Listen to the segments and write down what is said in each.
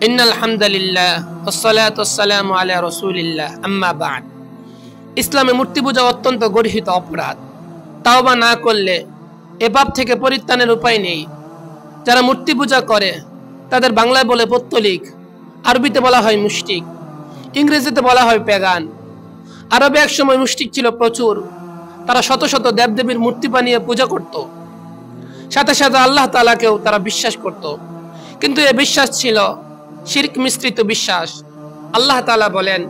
ইন্নাল হামদুলিল্লাহ ওয়াসসালাতু ওয়াসসালামু আলা রাসূলিল্লাহ আম্মা বা'দ। ইসলামে মূর্তি পূজা অত্যন্ত গর্হিত অপরাধ। তাওবা না করলে এ পাপ থেকে পরিত্রাণের উপায় নেই। যারা মূর্তি পূজা করে তাদের বাংলায় বলে পৌত্তলিক, আরবিতে বলা হয় মুশরিক, ইংরেজিতে বলা হয় পেগান। আরবে এক সময় মুশরিক ছিল প্রচুর। তারা শত শত দেবদেবীর মূর্তি বানিয়ে পূজা করত, সাথে সাথে আল্লাহ তাআলাকেও তারা বিশ্বাস করত। কিন্তু এ বিশ্বাস ছিল শিরক মিশ্রিত বিশ্বাস। আল্লাহ তাআলা বলেন,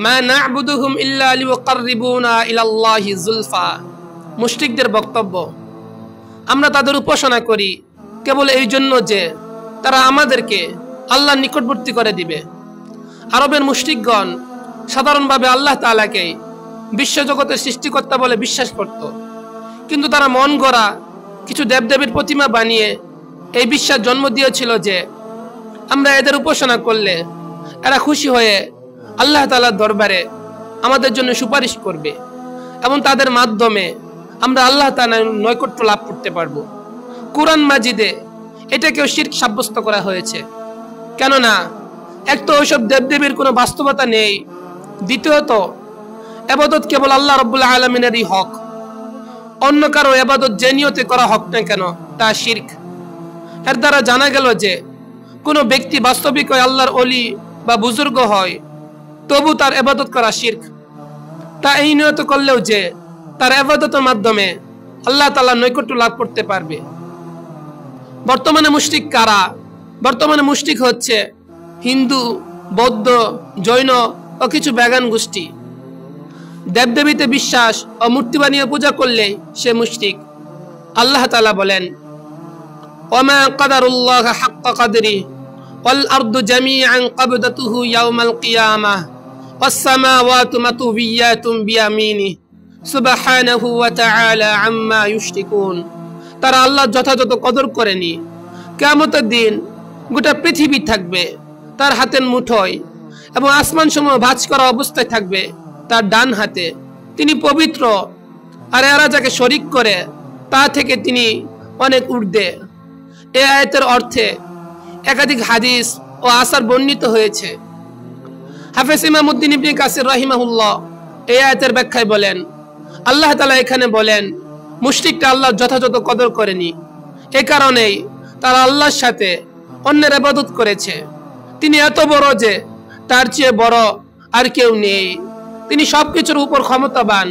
মা না'বুদুহুম ইল্লা লিয়ুকাররিবুনা ইলাল্লাহি যুলফা। মুশরিকদের বক্তব্য, আমরা তাদের উপাসনা করি কেবল এই জন্য যে তারা আমাদেরকে আল্লাহর নিকটবর্তী করে দিবে। আরবের মুশরিকগণ সাধারণভাবে আল্লাহ তাআলাকে বিশ্বজগতের সৃষ্টিকর্তা বলে বিশ্বাস করত, কিন্তু তারা মন গড়া কিছু দেবদেবীর প্রতিমা বানিয়ে এই বিশ্বাস জন্ম দিয়েছিল যে আমরা এদের উপাসনা করলে এরা খুশি হয়ে আল্লাহ তাআলার দরবারে আমাদের জন্য সুপারিশ করবে এবং তাদের মাধ্যমে আমরা আল্লাহ তাআলার নৈকট্য লাভ করতে পারবো। কুরআন মাজিদে এটাকেও শিরক সাব্যস্ত করা হয়েছে। কেননা এক তো ওইসব দেবদেবীর কোনো বাস্তবতা নেই, দ্বিতীয়ত ইবাদত কেবল আল্লাহ রাব্বুল আলামিনেরই হক। অন্য কারো ইবাদত যে নিয়তে করা হক না কেন তা শিরক। এর দ্বারা জানা গেল যে কোনো ব্যক্তি বাস্তবিক আল্লাহর ওলি বা বুজুর্গ হয়, তবু তার ইবাদত করা শিরক। তা এই নিয়ত করলেও যে তার ইবাদতের মাধ্যমে আল্লাহ তাআলার নৈকট্য লাভ করতে পারবে। বর্তমানে মুশরিক কারা? বর্তমানে মুশরিক হচ্ছে হিন্দু, বৌদ্ধ, জৈন ও কিছু বেগান গোষ্ঠী। দেবদেবীতে বিশ্বাস ও মূর্তি বানিয়ে পূজা করলে সে মুশরিক। আল্লাহ তাআলা বলেন, ওয়ামা কাদারুল্লাহ হাক্কা কাদরি ওয়াল আরদু জামিআন ক্বাবদাতুহু ইয়াওমাল কিয়ামাহ ওয়াস সামাওয়াতু মাতউবিয়াতুম বিয়ামিনি সুবহানাহু ওয়া তাআলা আম্মা ইউশরিকুন। তারা আল্লাহর যথাযথ কদর করেনি। কিয়ামতের দিন গোটা পৃথিবী থাকবে তার হাতের মুঠোয় এবং আসমানসমূহ ভাঁজ করা অবস্থায় থাকবে তার ডান হাতে। তিনি পবিত্র, আর এরা যাকে শরীক করে তা থেকে তিনি অনেক ঊর্ধ্বে। এই আয়াতের অর্থে একাধিক হাদিস ও আসার বর্ণিত হয়েছে। হাফেজ ইমামউদ্দিন ইবনে কাসির রাহিমাহুল্লাহ এই আয়াতের ব্যাখ্যায় বলেন, আল্লাহ তাআলা এখানে বলেন মুশরিকরা আল্লাহর যথাযথ কদর করেনি, এ কারণেই তারা আল্লাহর সাথে অন্যের ইবাদত করেছে। তিনি এত বড় যে তার চেয়ে বড় আর কেউ নেই। তিনি সবকিছুর উপর ক্ষমতাবান,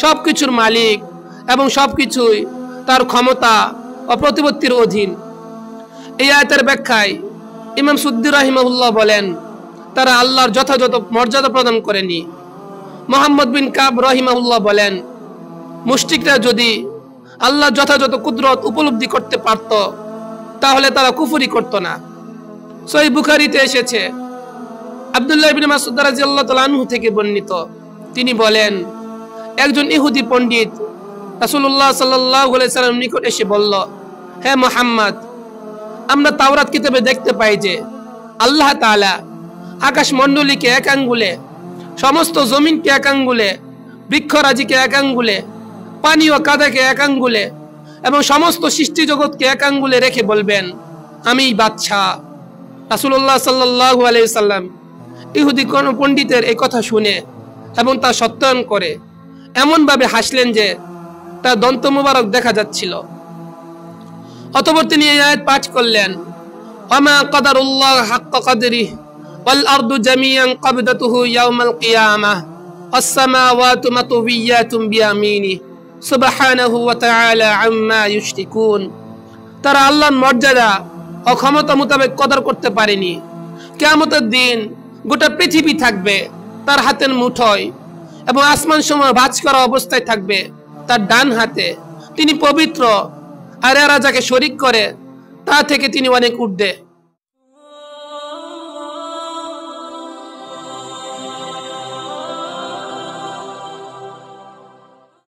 সবকিছুর মালিক এবং সবকিছুই তার ক্ষমতা ও প্রতিপত্তির অধীন। এই আয়াতের ব্যাখ্যায় ইমাম সুদ্দী রাহিমাহুল্লাহ বলেন, তারা আল্লাহর যথাযথ মর্যাদা প্রদান করেনি। মুহাম্মদ বিন কাব রাহিমাহুল্লাহ বলেন, মুশরিকরা যদি আল্লাহর যথাযথ কুদরত উপলব্ধি করতে পারত তাহলে তারা কুফরি করত না। সহিহ বুখারীতে এসেছে, আব্দুল্লাহ ইবনে মাসউদ রাদিয়াল্লাহু তাআলা আনহু থেকে বর্ণিত, তিনি বলেন, একজন ইহুদি পণ্ডিত রাসূলুল্লাহ সাল্লাল্লাহু আলাইহি সাল্লাম নিকট এসে বলল, হে মুহাম্মদ, আমরা তাওরাত কিতাবে দেখতে পাই যে আল্লাহ তাআলা আকাশমণ্ডলীকে এক আঙ্গুলে, সমস্ত জমিনকে এক আঙ্গুলে, বৃক্ষরাজিকে এক আঙ্গুলে, পানি ও কাদাকে এক আঙ্গুলে এবং সমস্ত সৃষ্টি জগৎকে এক আঙ্গুলে রেখে বলবেন, আমি বাদশাহ। রাসূলুল্লাহ সাল্লাল্লাহু আলাইহি সাল্লাম ইহুদি কোন পণ্ডিতের এই কথা শুনে এবং তা সত্যায়ন করে এমন ভাবে হাসলেন যে তার দন্ত মুবারক দেখা যাচ্ছিল। অতঃপর তিনি এই আয়াত পাঠ করলেন, ওয়ামা কাদারুল্লাহ হাক্কা কাদরিহি ওয়াল আরদু জামিআন ক্বাবদাতুহু ইয়াওমাল কিয়ামাহ ওয়াস সামাওয়াতু মাতউবিয়াতুম বিয়ামিনি সুবহানাহু ওয়া তাআলা আম্মা ইউশরিকুন। তারা আল্লাহর মর্যাদা ও ক্ষমতা মোতাবেক কদর করতে পারেনি। কিয়ামতের দিন গোটা পৃথিবী থাকবে তার হাতের মুঠোয় এবং আসমান সমূহ ভাঁজ করা অবস্থায় থাকবে তার ডান হাতে। তিনি পবিত্র, আর এরা যাকে শরীক করে তা থেকে তিনি অনেক ঊর্ধ্বে।